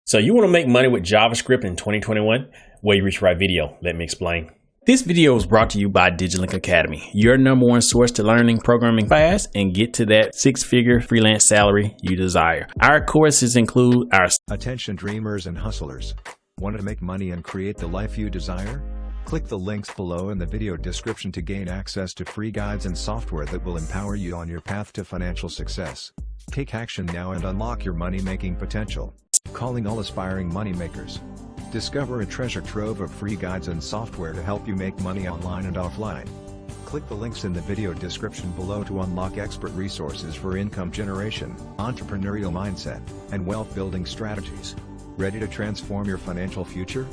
So you want to make money with JavaScript in 2021? Well, you reached the right video. Let me explain. This video is brought to you by DigiLink Academy, your number one source to learning programming fast and get to that six-figure freelance salary you desire. Our courses include our Attention dreamers and hustlers. Want to make money and create the life you desire? Click the links below in the video description to gain access to free guides and software that will empower you on your path to financial success. Take action now and unlock your money-making potential. Calling all aspiring moneymakers. Discover a treasure trove of free guides and software to help you make money online and offline. Click the links in the video description below to unlock expert resources for income generation, entrepreneurial mindset, and wealth building strategies. Ready to transform your financial future?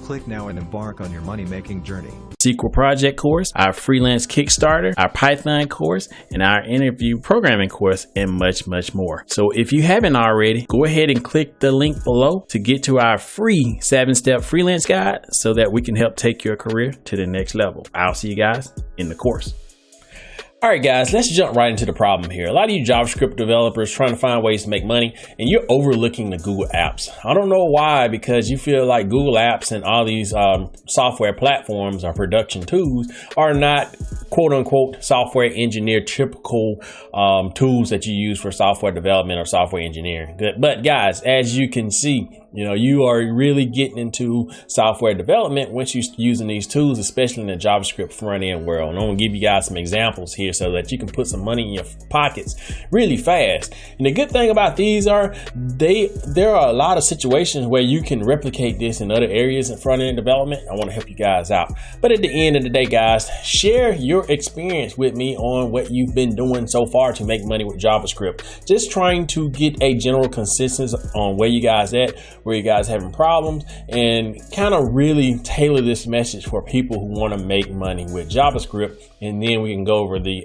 Click now and embark on your money-making journey. SQL project course, our freelance Kickstarter, our Python course, and our interview programming course, and much, much more. So if you haven't already, go ahead and click the link below to get to our free 7-step freelance guide so that we can help take your career to the next level. I'll see you guys in the course. All right, guys, let's jump right into the problem here. A lot of you JavaScript developers trying to find ways to make money, and you're overlooking the Google Apps. I don't know why, because you feel like Google Apps and all these software platforms or production tools are not quote unquote software engineer typical tools that you use for software development or software engineering. But guys, as you can see, you are really getting into software development once you're using these tools, especially in the JavaScript front end world. And I'm going to give you guys some examples here so that you can put some money in your pockets really fast. And the good thing about these are there are a lot of situations where you can replicate this in other areas in front end development. I want to help you guys out. But at the end of the day, guys, share your experience with me on what you've been doing so far to make money with JavaScript. Just trying to get a general consensus on where you guys at, where you guys having problems, and kind of really tailor this message for people who want to make money with JavaScript. And then we can go over the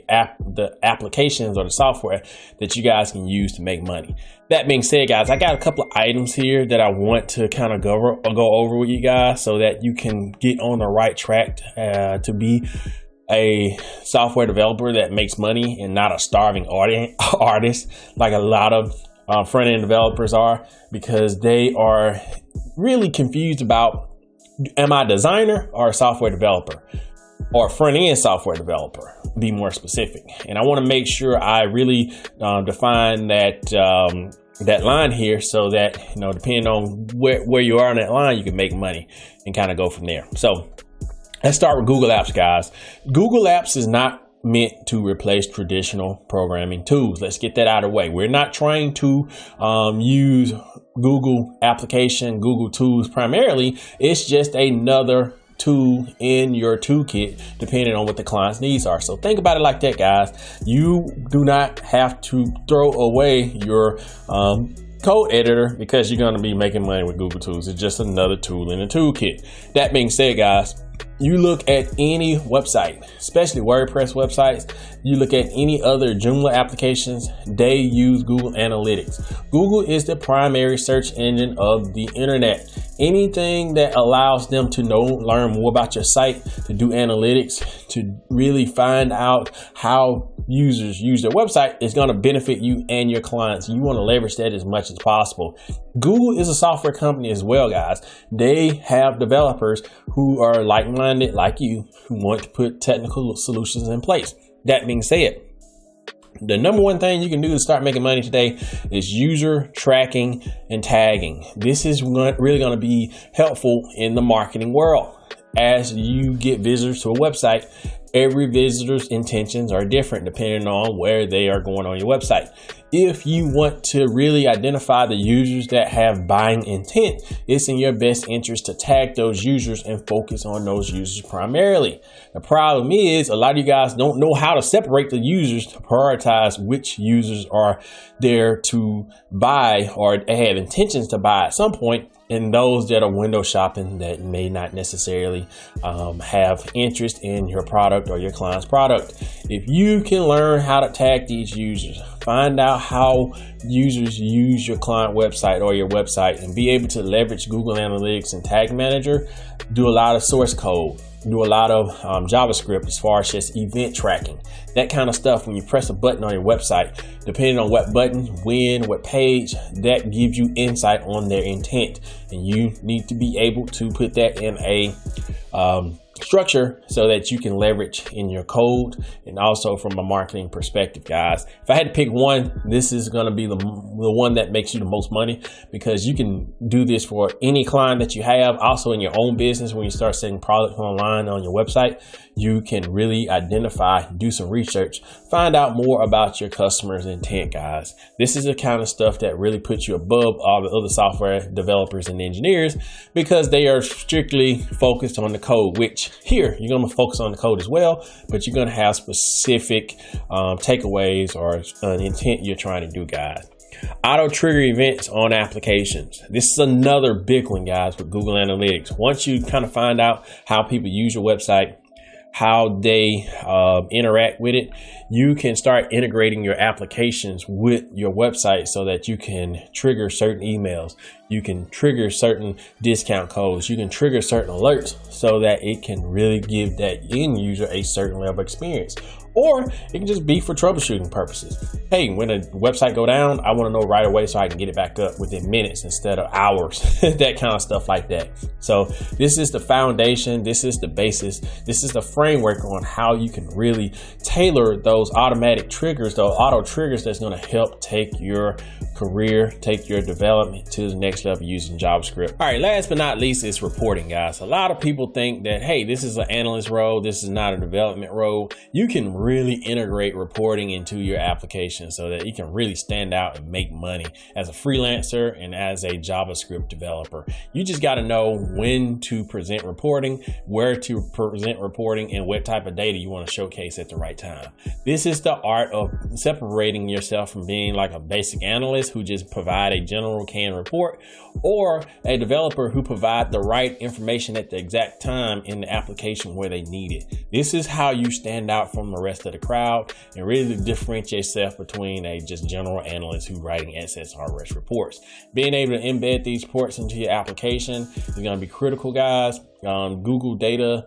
applications or the software that you guys can use to make money. That being said, guys, I got a couple of items here that I want to kind of go over with you guys so that you can get on the right track to be a software developer that makes money and not a starving artist like a lot of front-end developers are, because they are really confused about, am I a designer or a software developer or front-end software developer, be more specific. And I want to make sure I really define that line here so that, depending on where you are on that line, you can make money and kind of go from there. So let's start with Google Apps, guys. Google Apps is not meant to replace traditional programming tools. Let's get that out of the way. We're not trying to use Google application, Google tools primarily. It's just another tool in your toolkit depending on what the client's needs are. So think about it like that, guys. You do not have to throw away your code editor because you're going to be making money with Google tools. It's just another tool in the toolkit. That being said, guys, you look at any website, especially WordPress websites, you look at any other Joomla applications, they use Google Analytics. Google is the primary search engine of the internet. Anything that allows them to learn more about your site, to do analytics, to really find out how users use their website is going to benefit you and your clients. You want to leverage that as much as possible. Google is a software company as well, guys. They have developers who are like-minded like you, who want to put technical solutions in place. That being said, the number one thing you can do to start making money today is user tracking and tagging. This is really going to be helpful in the marketing world. As you get visitors to a website, every visitor's intentions are different depending on where they are going on your website. If you want to really identify the users that have buying intent, it's in your best interest to tag those users and focus on those users primarily. The problem is a lot of you guys don't know how to separate the users to prioritize which users are there to buy or have intentions to buy at some point, and those that are window shopping that may not necessarily have interest in your product or your client's product. If you can learn how to tag these users, find out how users use your client website or your website and be able to leverage Google Analytics and Tag Manager, do a lot of source code, do a lot of JavaScript as far as just event tracking, that kind of stuff. When you press a button on your website, depending on what button, when, what page, that gives you insight on their intent. And you need to be able to put that in a structure so that you can leverage in your code and also from a marketing perspective, guys. If I had to pick one, this is going to be the one that makes you the most money, because you can do this for any client that you have. Also in your own business, when you start selling products online on your website, you can really identify, do some research, find out more about your customer's intent, guys. This is the kind of stuff that really puts you above all the other software developers and engineers, because they are strictly focused on the code, which here you're going to focus on the code as well, but you're going to have specific takeaways or an intent you're trying to do, guys. Auto trigger events on applications. This is another big one, guys, with Google Analytics. Once you kind of find out how people use your website, how they interact with it, you can start integrating your applications with your website so that you can trigger certain emails, you can trigger certain discount codes, you can trigger certain alerts so that it can really give that end user a certain level of experience. Or it can just be for troubleshooting purposes. Hey, when a website go down, I want to know right away so I can get it back up within minutes instead of hours, that kind of stuff like that. So this is the foundation. This is the basis. This is the framework on how you can really tailor those automatic triggers, those auto triggers that's going to help take your career, take your development to the next level using JavaScript. All right, last but not least is reporting, guys. A lot of people think that, hey, this is an analyst role, this is not a development role. You can really integrate reporting into your application so that you can really stand out and make money as a freelancer and as a JavaScript developer. You just got to know when to present reporting, where to present reporting, and what type of data you want to showcase at the right time. This is the art of separating yourself from being like a basic analyst who just provide a general canned report, or a developer who provide the right information at the exact time in the application where they need it. This is how you stand out from the rest of the crowd and really differentiate yourself between a just general analyst who writing SSRS reports. Being able to embed these reports into your application is going to be critical, guys. Google data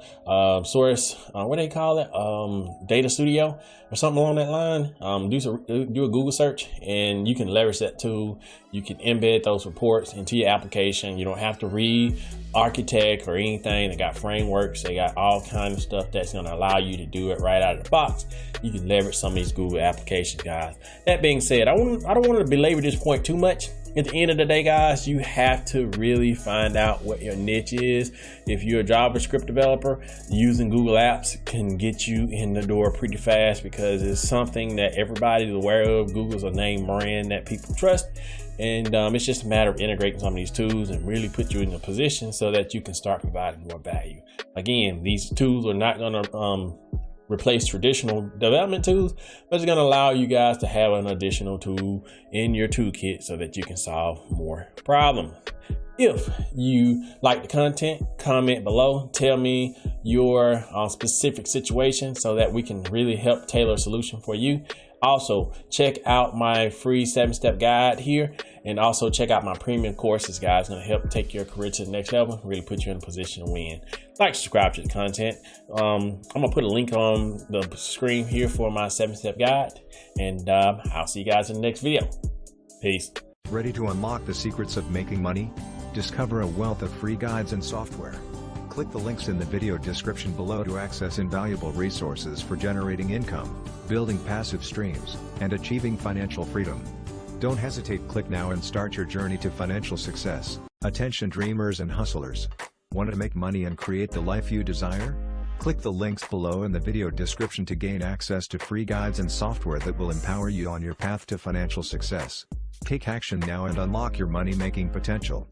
source, what do they call it? Data Studio or something along that line. Do a Google search and you can leverage that tool. You can embed those reports into your application. You don't have to re-architect or anything. They got frameworks. They got all kinds of stuff that's going to allow you to do it right out of the box. You can leverage some of these Google applications, guys. That being said, I don't want to belabor this point too much. At the end of the day, guys, you have to really find out what your niche is. If you're a JavaScript developer, using Google Apps can get you in the door pretty fast because it's something that everybody's aware of. Google's a name brand that people trust. And it's just a matter of integrating some of these tools and really put you in a position so that you can start providing more value. Again, these tools are not going to replace traditional development tools, but it's going to allow you guys to have an additional tool in your toolkit so that you can solve more problems. If you like the content, comment below, tell me your specific situation so that we can really help tailor a solution for you. Also, check out my free 7-step guide here, and also check out my premium courses, guys. It's going to help take your career to the next level, really put you in a position to win. Like, subscribe to the content. I'm going to put a link on the screen here for my 7-step guide, and I'll see you guys in the next video. Peace. Ready to unlock the secrets of making money? Discover a wealth of free guides and software. Click the links in the video description below to access invaluable resources for generating income, building passive streams, and achieving financial freedom. Don't hesitate, click now and start your journey to financial success. Attention dreamers and hustlers. Want to make money and create the life you desire? Click the links below in the video description to gain access to free guides and software that will empower you on your path to financial success. Take action now and unlock your money-making potential.